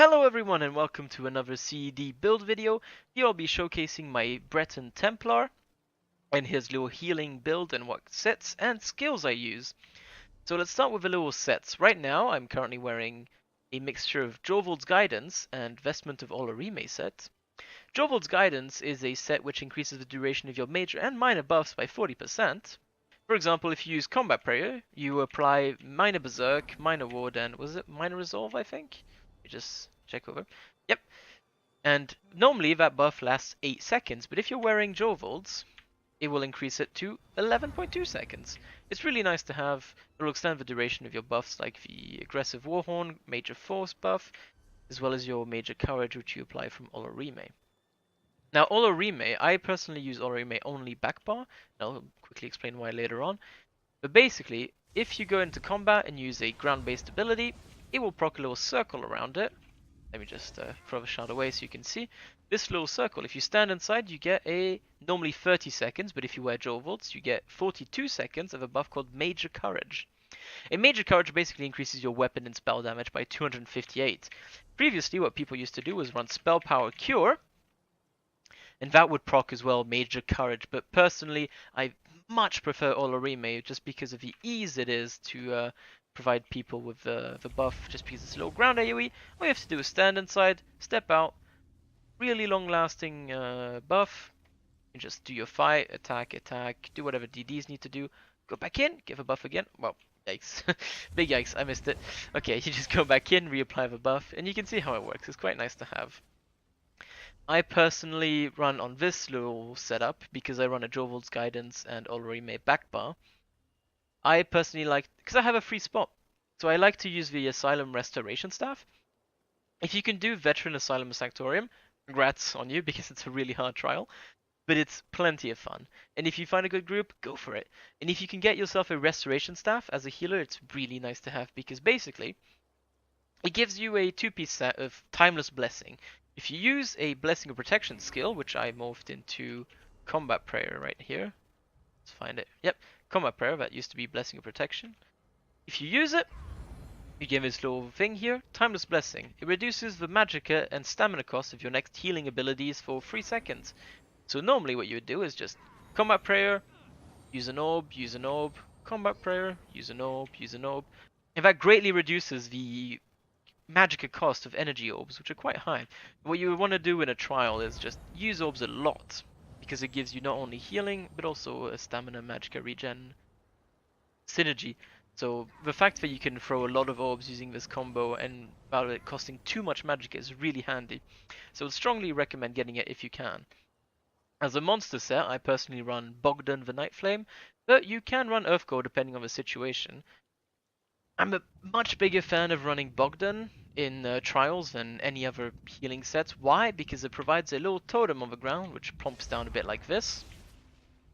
Hello everyone and welcome to another CED build video. Here I'll be showcasing my Breton Templar and his little healing build and what sets and skills I use. So let's start with the little sets. Right now I'm currently wearing a mixture of Jovold's Guidance and Vestment of Olorime set. Jovold's Guidance is a set which increases the duration of your major and minor buffs by 40%. For example, if you use Combat Prayer, you apply Minor Berserk, Minor Ward, and was it Minor Resolve, I think? You just check over. Yep. And normally that buff lasts 8 seconds, but if you're wearing Jovold's, it will increase it to 11.2 seconds. It's really nice to have. It will extend the duration of your buffs, like the Aggressive Warhorn, Major Force buff, as well as your Major Courage, which you apply from Olorime. Now, Olorime, I personally use Olorime only back bar, and I'll quickly explain why later on. But basically, if you go into combat and use a ground-based ability, it will proc a little circle around it. Let me just throw the shard away so you can see. This little circle, if you stand inside, you get a normally 30 seconds, but if you wear Jovold's, you get 42 seconds of a buff called Major Courage. A Major Courage basically increases your weapon and spell damage by 258. Previously, what people used to do was run Spell Power Cure, and that would proc as well Major Courage, but personally I much prefer Olorime just because of the ease it is to provide people with the buff, just because it's a little ground AoE. All you have to do is stand inside, step out, really long lasting buff, and just do your fight, attack, do whatever DDs need to do, go back in, give a buff again, well, yikes, big yikes, I missed it. Okay, you just go back in, reapply the buff, and you can see how it works. It's quite nice to have. I personally run on this little setup because I run a Jovold's Guidance and Olorime backbar. I personally like, because I have a free spot, so I like to use the Asylum Restoration Staff. If you can do Veteran Asylum Sanctorium, congrats on you because it's a really hard trial, but it's plenty of fun. And if you find a good group, go for it. And if you can get yourself a Restoration Staff as a healer, it's really nice to have because basically it gives you a 2-piece set of Timeless Blessing. If you use a Blessing of Protection skill, which I morphed into Combat Prayer right here. Let's find it. Yep, Combat Prayer, that used to be Blessing of Protection. If you use it, you give this little thing here, Timeless Blessing. It reduces the magicka and stamina cost of your next healing abilities for 3 seconds. So normally what you would do is just Combat Prayer, use an orb, Combat Prayer, use an orb, and that greatly reduces the magicka cost of energy orbs, which are quite high. What you want to do in a trial is just use orbs a lot, because it gives you not only healing, but also a stamina magicka regen synergy. So the fact that you can throw a lot of orbs using this combo and without it costing too much magicka is really handy. So I'd strongly recommend getting it if you can. As a monster set, I personally run Bogdan the Night Flame, but you can run Earthgore depending on the situation. I'm a much bigger fan of running Bogdan in trials than any other healing sets. Why? Because it provides a little totem on the ground which plumps down a bit like this,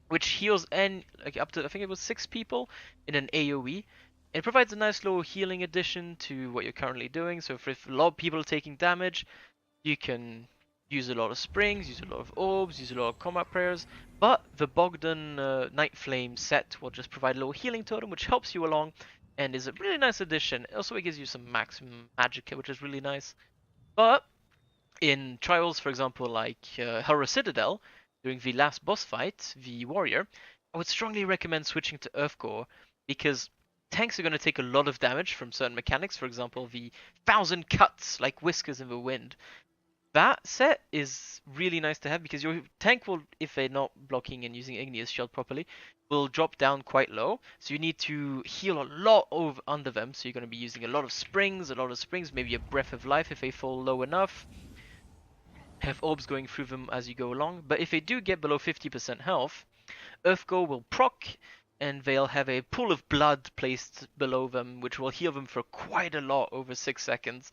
which heals like up to, I think it was 6 people in an AoE. It provides a nice little healing addition to what you're currently doing. So if a lot of people are taking damage, you can use a lot of springs, use a lot of orbs, use a lot of combat prayers. But the Bogdan Night Flame set will just provide a little healing totem which helps you along and is a really nice addition. Also, it gives you some maximum magicka, which is really nice. But in trials, for example, like Hellra Citadel, during the last boss fight, the warrior, I would strongly recommend switching to Earthgore because tanks are going to take a lot of damage from certain mechanics. For example, the 1,000 cuts like whiskers in the wind. That set is really nice to have because your tank will, if they're not blocking and using Igneous Shield properly, will drop down quite low. So you need to heal a lot under them. So you're going to be using a lot of springs, maybe a Breath of Life if they fall low enough. Have orbs going through them as you go along. But if they do get below 50% health, Earthgore will proc and they'll have a pool of blood placed below them, which will heal them for quite a lot over 6 seconds.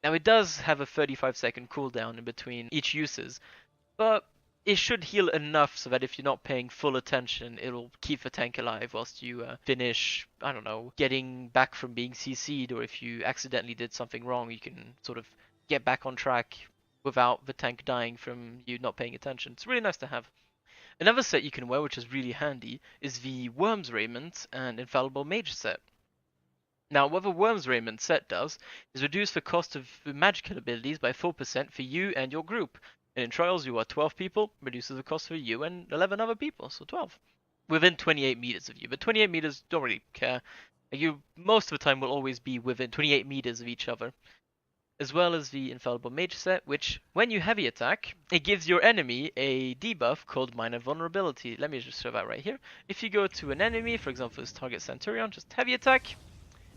Now it does have a 35-second cooldown in between each uses, but it should heal enough so that if you're not paying full attention, it'll keep the tank alive whilst you finish, I don't know, getting back from being CC'd, or if you accidentally did something wrong, you can sort of get back on track without the tank dying from you not paying attention. It's really nice to have. Another set you can wear, which is really handy, is the Worm's Raiment and Infallible Mage set. Now, what the Worm's Raiment set does is reduce the cost of magical abilities by 4% for you and your group. And in trials, you are 12 people, reduces the cost for you and 11 other people, so 12. Within 28 meters of you, but 28 meters don't really care. You, most of the time, will always be within 28 meters of each other. As well as the Infallible Mage set, which, when you heavy attack, it gives your enemy a debuff called Minor Vulnerability. Let me just show that right here. If you go to an enemy, for example, this target Centurion, just heavy attack,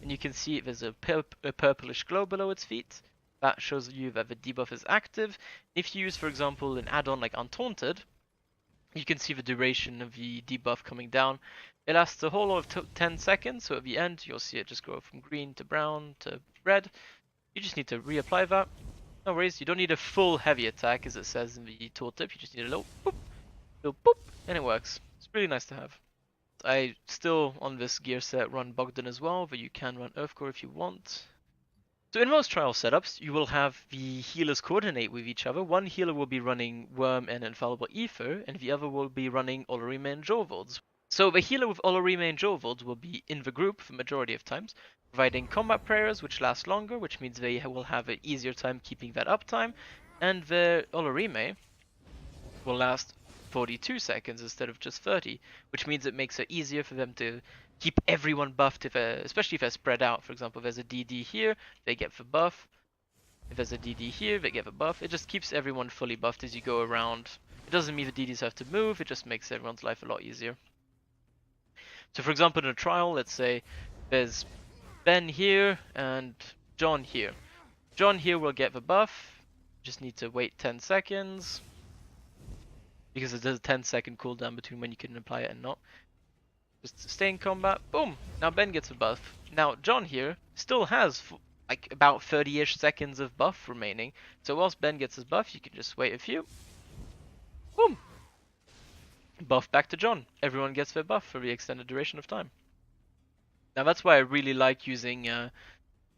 and you can see there's a purplish glow below its feet. That shows you that the debuff is active. If you use, for example, an add-on like Untaunted, you can see the duration of the debuff coming down. It lasts a whole lot of 10 seconds, so at the end you'll see it just go from green to brown to red. You just need to reapply that. No worries, you don't need a full heavy attack as it says in the tooltip, you just need a little boop, and it works. It's really nice to have. I still, on this gear set, run Bogdan as well, but you can run Earthgore if you want. So in most trial setups, you will have the healers coordinate with each other. One healer will be running Worm and Infallible Ether, and the other will be running Olorime and Jovolds. So the healer with Olorime and Jovolds will be in the group for the majority of times, providing combat prayers which last longer, which means they will have an easier time keeping that uptime, and the Olorime will last 42 seconds instead of just 30, which means it makes it easier for them to keep everyone buffed, especially if they're spread out. For example, if there's a DD here, they get the buff. If there's a DD here, they get the buff. It just keeps everyone fully buffed as you go around. It doesn't mean the DDs have to move, it just makes everyone's life a lot easier. So for example, in a trial, let's say there's Ben here and John here. John here will get the buff, just need to wait 10 seconds. Because there's a 10-second cooldown between when you can apply it and not. Just stay in combat, boom! Now Ben gets a buff. Now John here still has like about 30-ish seconds of buff remaining. So whilst Ben gets his buff, you can just wait a few. Boom! Buff back to John. Everyone gets their buff for the extended duration of time. Now that's why I really like using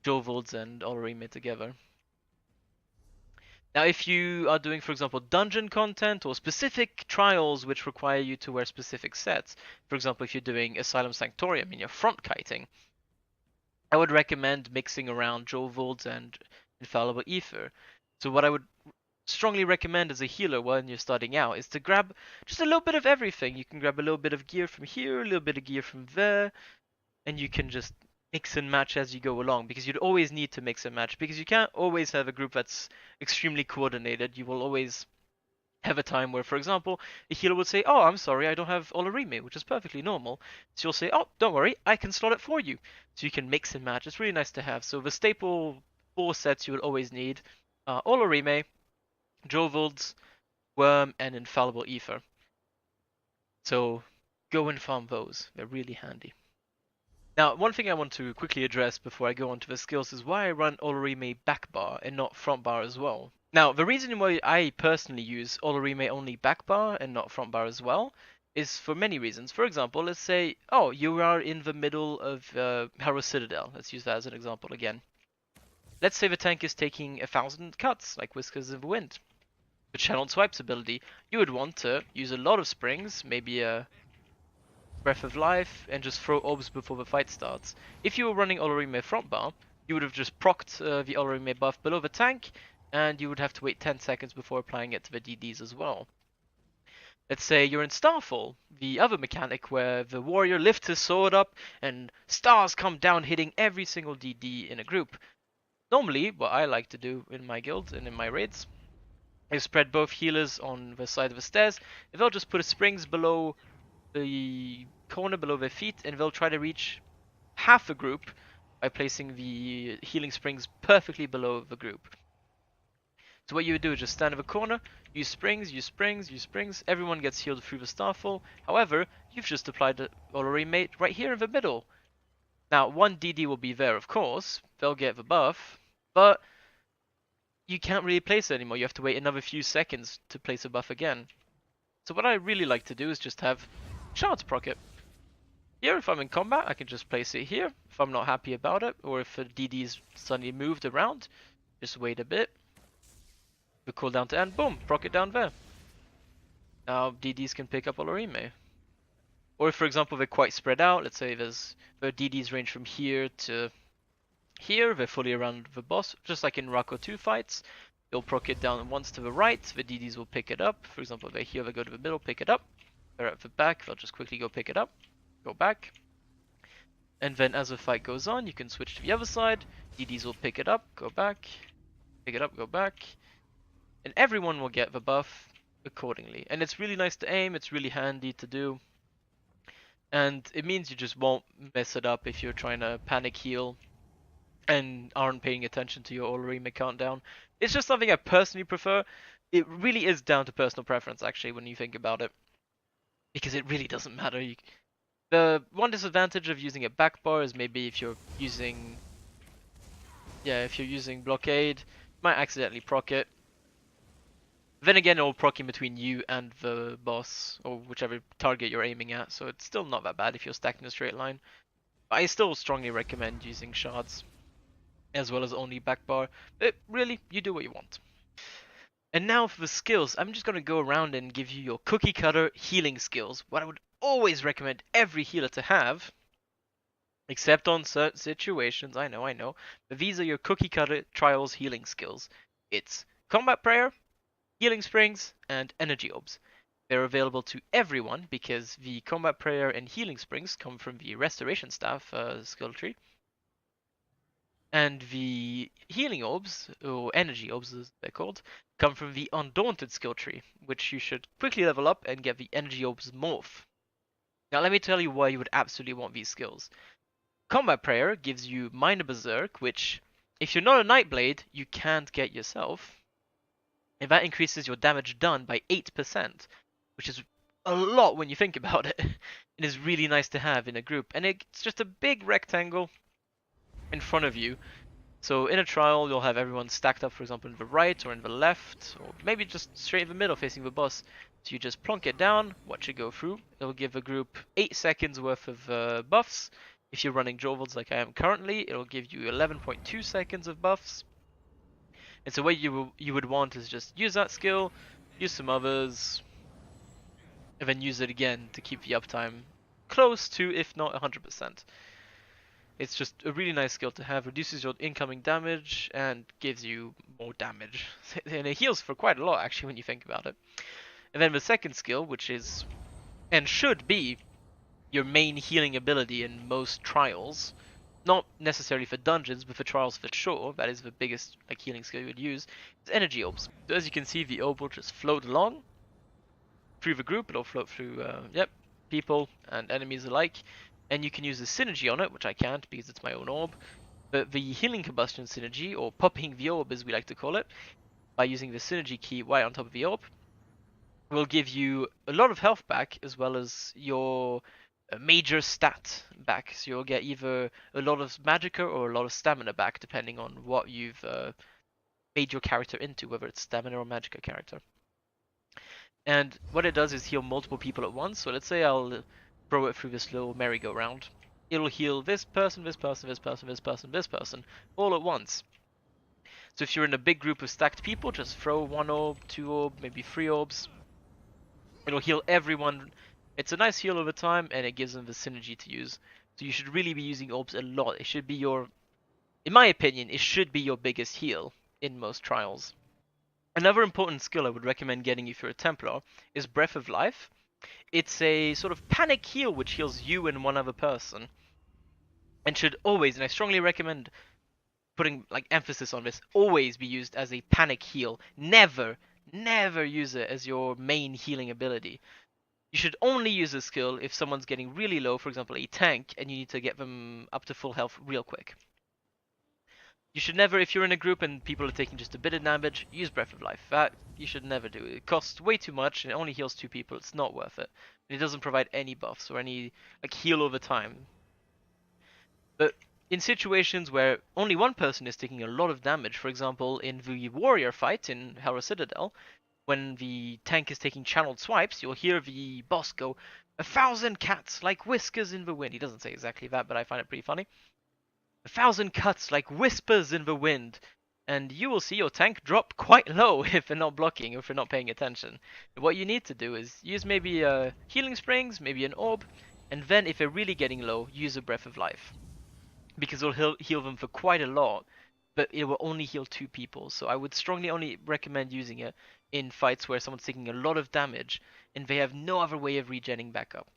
Jovolds and Olorime together. Now, if you are doing, for example, dungeon content or specific trials which require you to wear specific sets, for example, if you're doing Asylum Sanctorium and you're front kiting, I would recommend mixing around Jovolds and Infallible Ether. So what I would strongly recommend as a healer when you're starting out is to grab just a little bit of everything. You can grab a little bit of gear from here, a little bit of gear from there, and you can just mix and match as you go along, because you'd always need to mix and match, because you can't always have a group that's extremely coordinated. You will always have a time where, for example, a healer would say, oh, I'm sorry, I don't have Olorime, which is perfectly normal. So you'll say, oh, don't worry, I can slot it for you. So you can mix and match. It's really nice to have. So the staple 4 sets you would always need are Olorime, Jovolds, Worm, and Infallible Ether. So go and farm those. They're really handy. Now, one thing I want to quickly address before I go on to the skills is why I run Olorime back bar and not front bar as well. Now, the reason why I personally use Olorime only back bar and not front bar as well is for many reasons. For example, let's say, oh, you are in the middle of Harrow Citadel. Let's use that as an example again. Let's say the tank is taking 1,000 cuts, like Whiskers of the Wind. The Channeled Swipes ability, you would want to use a lot of springs, maybe a Breath of Life, and just throw orbs before the fight starts. If you were running Olorime front bar, you would have just procced the Olorime buff below the tank, and you would have to wait 10 seconds before applying it to the DDs as well. Let's say you're in Starfall, the other mechanic where the warrior lifts his sword up and stars come down hitting every single DD in a group. Normally, what I like to do in my guild and in my raids is spread both healers on the side of the stairs, and they'll just put a springs below the corner below their feet, and they'll try to reach half the group by placing the healing springs perfectly below the group. So what you would do is just stand in the corner, use springs, use springs, use springs, everyone gets healed through the Starfall. However, you've just applied the Olorime right here in the middle. Now, one DD will be there, of course, they'll get the buff, but you can't really place it anymore. You have to wait another few seconds to place a buff again. So what I really like to do is just have Shards proc it. Here, if I'm in combat, I can just place it here. If I'm not happy about it, or if the DD's suddenly moved around, just wait a bit. The cooldown to end, boom, proc it down there. Now DDs can pick up Olorime. Or if, for example, they're quite spread out, let's say the DDs range from here to here, they're fully around the boss, just like in Rako 2 fights. You'll proc it down once to the right, the DDs will pick it up. For example, they're here, they go to the middle, pick it up. They're at the back, they'll just quickly go pick it up, go back. And then as the fight goes on, you can switch to the other side. DDs will pick it up, go back, pick it up, go back. And everyone will get the buff accordingly. And it's really nice to aim, it's really handy to do. And it means you just won't mess it up if you're trying to panic heal and aren't paying attention to your Olorima countdown. It's just something I personally prefer. It really is down to personal preference actually when you think about it. Because it really doesn't matter. The one disadvantage of using a back bar is maybe if you're using blockade, you might accidentally proc it. Then again, it will proc in between you and the boss, or whichever target you're aiming at, so it's still not that bad if you're stacked in a straight line. But I still strongly recommend using shards, as well as only back bar. But really, you do what you want. And now for the skills, I'm just going to go around and give you your cookie cutter healing skills. What I would always recommend every healer to have, except on certain situations, I know, but these are your cookie cutter trials healing skills. It's combat prayer, healing springs, and energy orbs. They're available to everyone because the combat prayer and healing springs come from the restoration staff skill tree. And the healing orbs, or energy orbs as they're called, come from the Undaunted skill tree, which you should quickly level up and get the energy orbs morph. Now let me tell you why you would absolutely want these skills. Combat prayer gives you minor berserk, which if you're not a Nightblade, you can't get yourself. And that increases your damage done by 8%, which is a lot when you think about it. It is really nice to have in a group, and it's just a big rectangle in front of you. So in a trial, you'll have everyone stacked up, for example, in the right or in the left, or maybe just straight in the middle facing the boss. So you just plonk it down, watch it go through. It'll give a group 8 seconds worth of buffs. If you're running Jovolds like I am currently, it'll give you 11.2 seconds of buffs. And so what you would want is just use that skill, use some others, and then use it again to keep the uptime close to, if not 100%. It's just a really nice skill to have, reduces your incoming damage and gives you more damage. And it heals for quite a lot actually when you think about it. And then the second skill, which is, and should be, your main healing ability in most trials, not necessarily for dungeons, but for trials for sure, that is the biggest healing skill you would use, is energy orbs. So as you can see, the orb will just float along through the group, it'll float through people and enemies alike, and you can use the synergy on it, which I can't because it's my own orb, but the healing combustion synergy, or popping the orb as we like to call it, by using the synergy key right on top of the orb, will give you a lot of health back as well as your major stat back. So you'll get either a lot of magicka or a lot of stamina back depending on what you've made your character into, whether it's stamina or magicka character. And what it does is heal multiple people at once. So let's say I'll throw it through this little merry-go-round. It'll heal this person, this person, this person, this person, this person, all at once. So if you're in a big group of stacked people, just throw 1 orb, 2 orb, maybe 3 orbs. It'll heal everyone. It's a nice heal over time, and it gives them the synergy to use. So you should really be using orbs a lot. It should be your, in my opinion, it should be your biggest heal in most trials. Another important skill I would recommend getting if you're a Templar is Breath of Life. It's a sort of panic heal which heals you and one other person. And should always, and I strongly recommend putting emphasis on this, always be used as a panic heal. Never use it as your main healing ability. You should only use this skill if someone's getting really low, for example a tank, and you need to get them up to full health real quick. You should never, if you're in a group and people are taking just a bit of damage, use Breath of Life. That you should never do. It costs way too much and it only heals 2 people. It's not worth it. And it doesn't provide any buffs or any heal over time. But in situations where only one person is taking a lot of damage, for example in the warrior fight in Hera Citadel, when the tank is taking channeled swipes, you'll hear the boss go, 1,000 cats like whiskers in the wind. He doesn't say exactly that, but I find it pretty funny. 1,000 cuts like whispers in the wind. And you will see your tank drop quite low if they're not blocking or if you're not paying attention. What you need to do is use maybe healing springs, maybe an orb, and then if they're really getting low, use a Breath of Life. because it'll heal them for quite a lot, but it will only heal 2 people. So I would strongly only recommend using it in fights where someone's taking a lot of damage and they have no other way of regenning back up.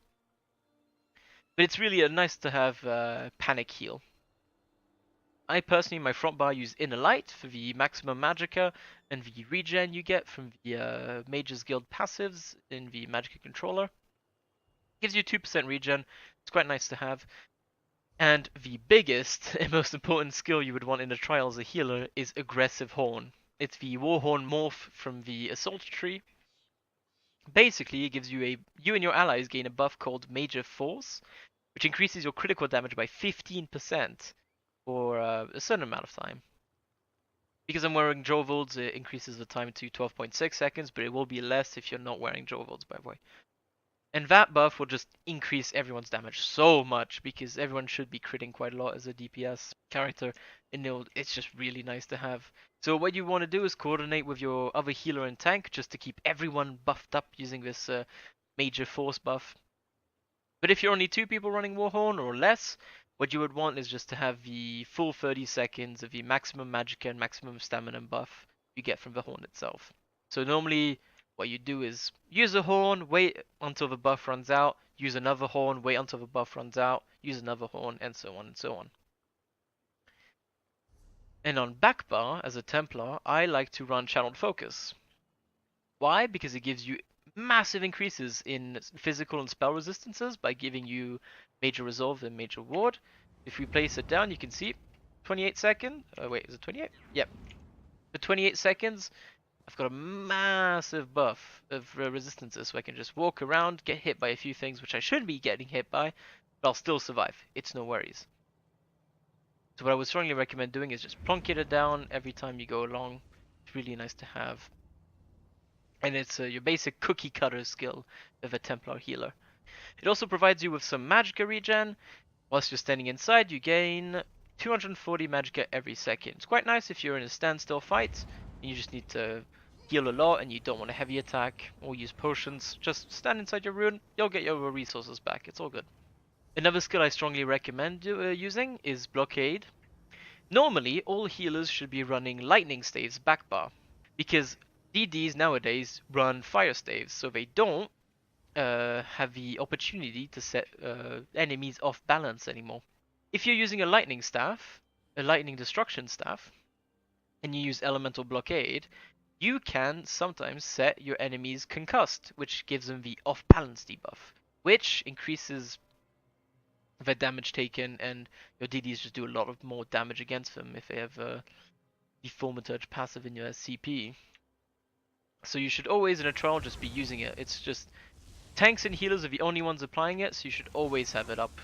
But it's really nice to have panic heal. I personally, in my front bar, use Inner Light for the maximum magicka and the regen you get from the Mages Guild passives in the Magicka controller. Gives you 2% regen. It's quite nice to have. And the biggest and most important skill you would want in a trial as a healer is Aggressive Horn. It's the Warhorn morph from the Assault tree. Basically, it gives you and your allies gain a buff called Major Force, which increases your critical damage by 15% for a certain amount of time. Because I'm wearing Jovolds, it increases the time to 12.6 seconds, but it will be less if you're not wearing Jovolds, by the way. And that buff will just increase everyone's damage so much, because everyone should be critting quite a lot as a DPS character, and it's just really nice to have. So what you want to do is coordinate with your other healer and tank, just to keep everyone buffed up using this Major Force buff. But if you're only 2 people running Warhorn or less, what you would want is just to have the full 30 seconds of the maximum magicka and maximum stamina buff you get from the horn itself. So normally what you do is use a horn, wait until the buff runs out, use another horn, wait until the buff runs out, use another horn, and so on and so on. And on back bar, as a Templar, I like to run Channeled Focus. Why? Because it gives you massive increases in physical and spell resistances by giving you Major Resolve and Major Ward. If we place it down, you can see 28 seconds. Wait, is it 28? Yep. For 28 seconds, I've got a massive buff of resistances, so I can just walk around, get hit by a few things which I shouldn't be getting hit by, but I'll still survive. It's no worries. So what I would strongly recommend doing is just plonk it down every time you go along. It's really nice to have. And it's your basic cookie cutter skill of a Templar healer. It also provides you with some magicka regen. Whilst you're standing inside, you gain 240 magicka every second. It's quite nice if you're in a standstill fight and you just need to heal a lot and you don't want a heavy attack or use potions. Just stand inside your rune, you'll get your resources back. It's all good. Another skill I strongly recommend using is Blockade. Normally, all healers should be running Lightning Staves back bar, because DDs nowadays run Fire Staves, so they don't have the opportunity to set enemies off balance anymore. If you're using a Lightning Staff, a Lightning Destruction Staff, and you use Elemental Blockade, you can sometimes set your enemies concussed, which gives them the off balance debuff, which increases their damage taken, and your DDs just do a lot of more damage against them if they have a Thaumaturge passive in your CP. So you should always in a trial just be using it. It's just tanks and healers are the only ones applying it, so you should always have it up.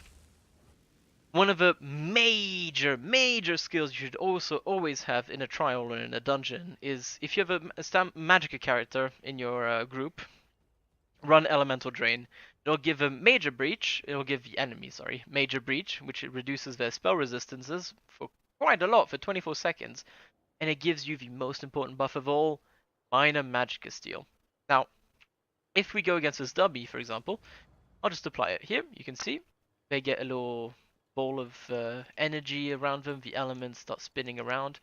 One of the major skills you should also always have in a trial or in a dungeon is if you have a magicka character in your group, run Elemental Drain. It'll give a major breach, it'll give the enemy, sorry, major breach, which it reduces their spell resistances for quite a lot, for 24 seconds. And it gives you the most important buff of all, minor magicka steal. Now, if we go against this dummy, for example, I'll just apply it here. You can see they get a little ball of energy around them. The elements start spinning around.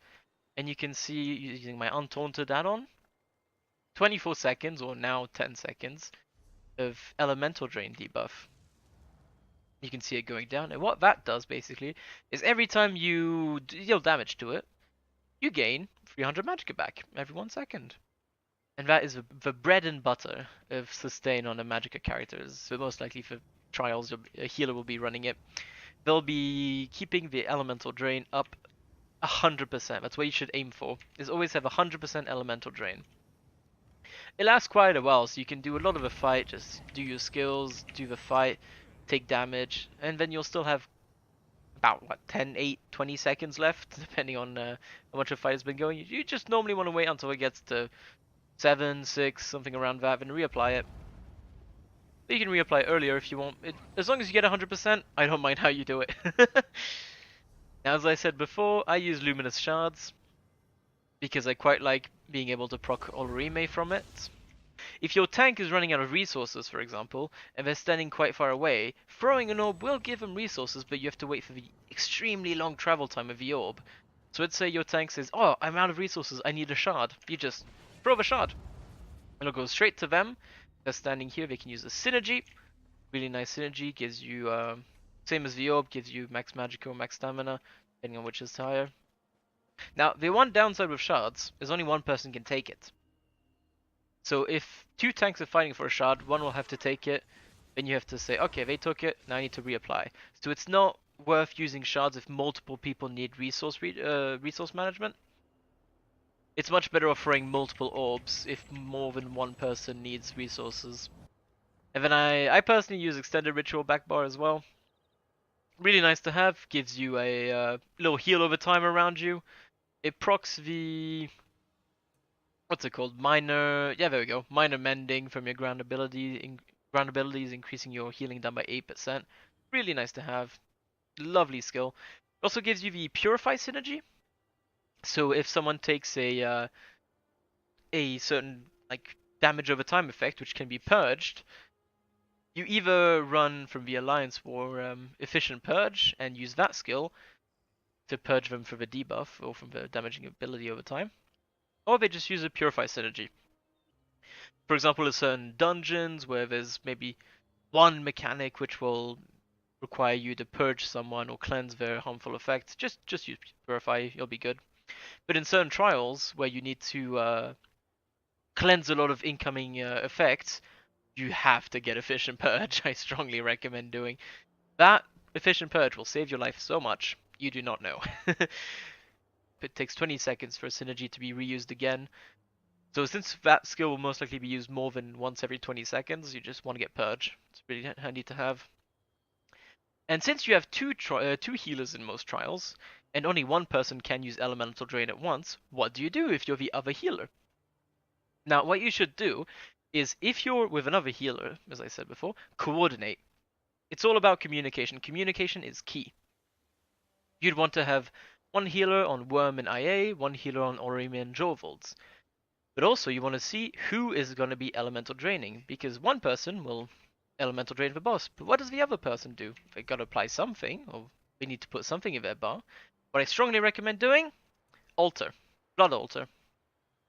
And you can see, using my Untaunted add-on, 24 seconds, or now 10 seconds, of Elemental Drain debuff. You can see it going down. And what that does, basically, is every time you deal damage to it, you gain 300 magicka back every 1 second. And that is the bread and butter of sustain on a magicka characters. So most likely for trials, a healer will be running it. They'll be keeping the Elemental Drain up 100%. That's what you should aim for, is always have 100% Elemental Drain. It lasts quite a while, so you can do a lot of the fight, just do your skills, do the fight, take damage, and then you'll still have about, what, 10, 8, 20 seconds left, depending on how much a fight has been going. You just normally want to wait until it gets to 7, 6, something around that, and reapply it. But you can reapply it earlier if you want. As long as you get 100%, I don't mind how you do it. Now, as I said before, I use Luminous Shards, because I quite like being able to proc Olorime from it. If your tank is running out of resources, for example, and they're standing quite far away, throwing an orb will give them resources, but you have to wait for the extremely long travel time of the orb. So let's say your tank says, oh, I'm out of resources, I need a shard. You just throw the shard. It'll go straight to them. They're standing here, they can use a synergy. Really nice synergy, gives you, same as the orb, gives you max magic or max stamina, depending on which is higher. Now, the one downside with shards is only one person can take it. So if two tanks are fighting for a shard, one will have to take it, then you have to say, okay, they took it, now I need to reapply. So it's not worth using shards if multiple people need resource management. It's much better offering multiple orbs if more than one person needs resources. And then I personally use extended ritual backbar as well. Really nice to have, gives you a little heal over time around you. It procs the, what's it called? Minor, yeah, there we go. Minor mending from your ground abilities, increasing your healing down by 8%. Really nice to have. Lovely skill. It also gives you the Purify synergy. So if someone takes a certain like damage over time effect, which can be purged, you either run from the Alliance for Efficient Purge and use that skill to purge them for the debuff or from the damaging ability over time, or they just use a Purify synergy. For example, in certain dungeons where there's maybe one mechanic which will require you to purge someone or cleanse their harmful effects, just use Purify, you'll be good. But in certain trials where you need to cleanse a lot of incoming effects, you have to get Efficient Purge. I strongly recommend doing that. Efficient Purge will save your life so much, you do not know. It takes 20 seconds for a synergy to be reused again. So since that skill will most likely be used more than once every 20 seconds, you just want to get Purge. It's really handy to have. And since you have two healers in most trials, and only one person can use Elemental Drain at once, what do you do if you're the other healer? Now, what you should do is, if you're with another healer, as I said before, coordinate. It's all about communication. Communication is key. You'd want to have one healer on Worm and IA, one healer on Orimi and Jorvolds. But also you want to see who is going to be elemental draining, because one person will elemental drain the boss, but what does the other person do? They got to apply something, or they need to put something in their bar. What I strongly recommend doing, altar, blood altar.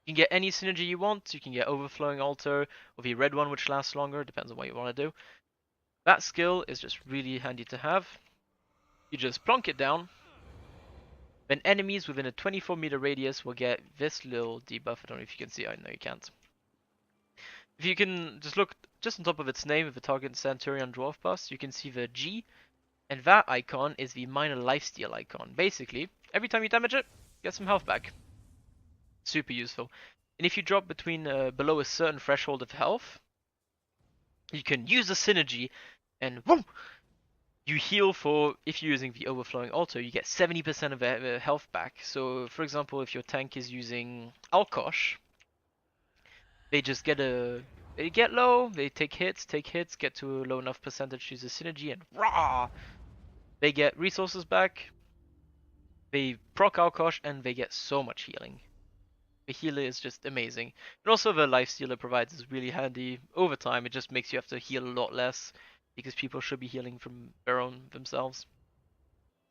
You can get any synergy you want. You can get overflowing altar, or the red one which lasts longer, depends on what you want to do. That skill is just really handy to have. You just plonk it down. Then enemies within a 24-meter radius will get this little debuff. I don't know if you can see. I know you can't. If you can just look just on top of its name with the target Centurion Dwarf Bust, you can see the G, and that icon is the minor lifesteal icon. Basically, every time you damage it, get some health back. Super useful. And if you drop between below a certain threshold of health, you can use a synergy and whoom, you heal for, if you're using the overflowing altar, you get 70% of the health back. So for example, if your tank is using Alkosh, they just they get low, they take hits, get to a low enough percentage to use a synergy, and rah! They get resources back, they proc Alkosh, and they get so much healing. The healer is just amazing. And also the lifesteal it provides is really handy. Over time, it just makes you have to heal a lot less, because people should be healing from their own themselves.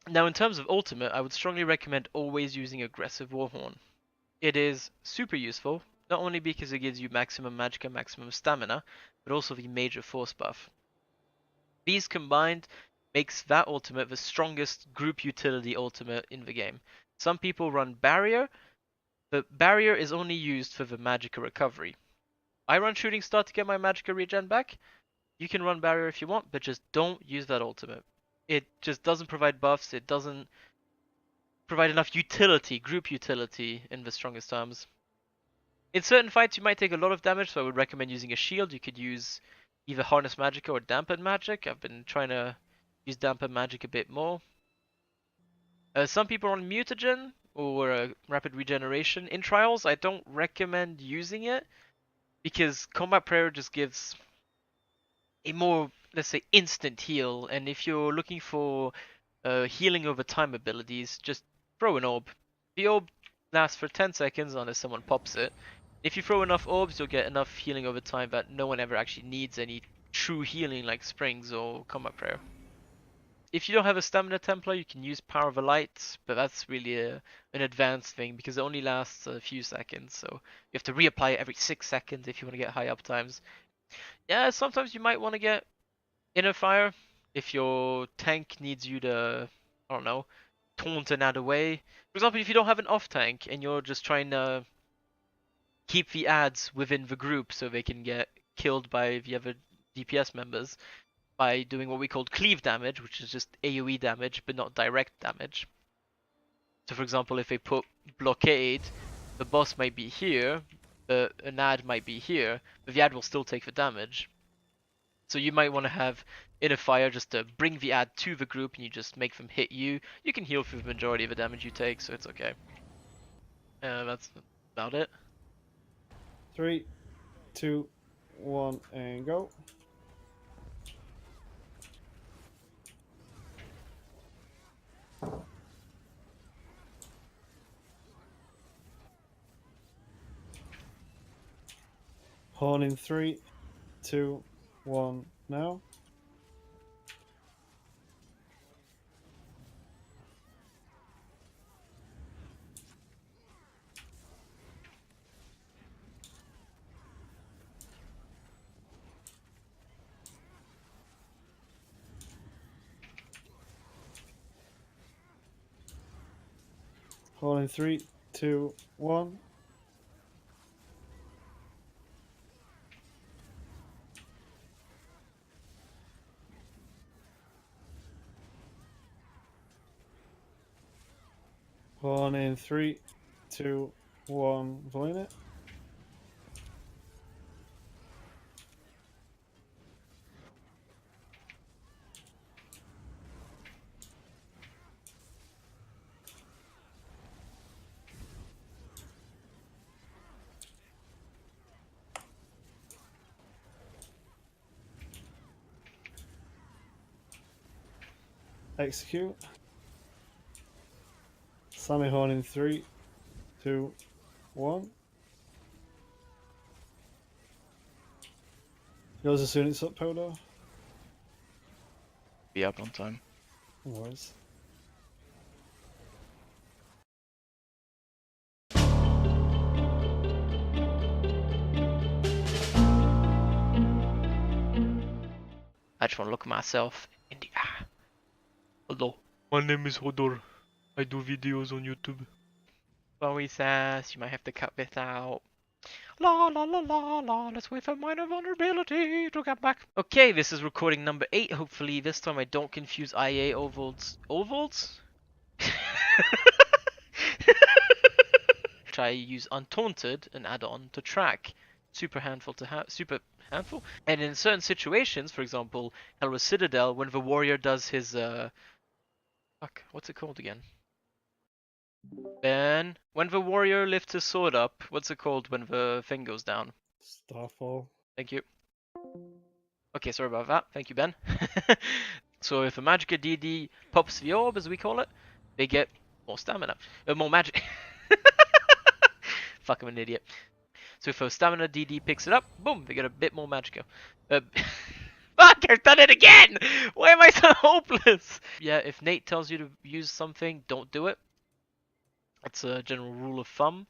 Now in terms of ultimate, I would strongly recommend always using Aggressive Warhorn. It is super useful, not only because it gives you maximum magic and maximum stamina, but also the major force buff. These combined makes that ultimate the strongest group utility ultimate in the game. Some people run Barrier, but Barrier is only used for the Magicka recovery. I run Shooting Star to get my Magicka regen back. You can run Barrier if you want, but just don't use that ultimate. It just doesn't provide buffs, it doesn't provide enough utility, group utility in the strongest terms. In certain fights you might take a lot of damage, so I would recommend using a shield. You could use either Harness Magicka or Dampen Magic. I've been trying to use Dampen Magic a bit more. Some people are on Mutagen or Rapid Regeneration. In Trials I don't recommend using it, because Combat Prayer just gives a more, let's say, instant heal, and if you're looking for healing over time abilities, just throw an orb. The orb lasts for 10 seconds unless someone pops it, If you throw enough orbs, you'll get enough healing over time that no one ever actually needs any true healing like Springs or Combat Prayer. If you don't have a Stamina Templar, you can use Power of the Light, but that's really an advanced thing because it only lasts a few seconds, so you have to reapply it every 6 seconds if you want to get high up times. Yeah, sometimes you might want to get Inner Fire if your tank needs you to, I don't know, taunt and add away. For example, if you don't have an off tank and you're just trying to keep the ads within the group so they can get killed by the other DPS members by doing what we call cleave damage, which is just AoE damage but not direct damage. So for example, if they put blockade, the boss might be here, but an ad might be here, but the ad will still take the damage. So you might want to have Inner Fire just to bring the ad to the group and you just make them hit you. You can heal through the majority of the damage you take, so it's okay. That's about it. 3, 2, 1, and go. Horn in 3, 2, 1, now. Horn in 3, 2, 1. Horn in 3, 2, 1, volleying it. Execute. Sammy Horn in 3, 2, 1. Goes as soon as it's up, Podo. Be up on time. No worries. I just want to look myself in the eye. Hello, my name is Hodor. I do videos on YouTube. Sorry, Sass, you might have to cut this out. La la la la la, let's wait for minor vulnerability to come back. Okay, this is recording number 8. Hopefully this time I don't confuse IA Ovalds. Ovalds? Try use Untaunted, an add-on to track. Super handful to have. Super handful? And in certain situations, for example, Helra's Citadel, when the warrior does his fuck, what's it called again? Ben, when the warrior lifts his sword up, what's it called when the thing goes down? Starfall. Thank you. Okay, sorry about that. Thank you, Ben. So if a Magicka DD pops the orb, as we call it, they get more stamina. More magic. Fuck, I'm an idiot. So if a stamina DD picks it up, boom, they get a bit more Magicka. Fuck, I've done it again! Why am I so hopeless? Yeah, if Nate tells you to use something, don't do it. That's a general rule of thumb.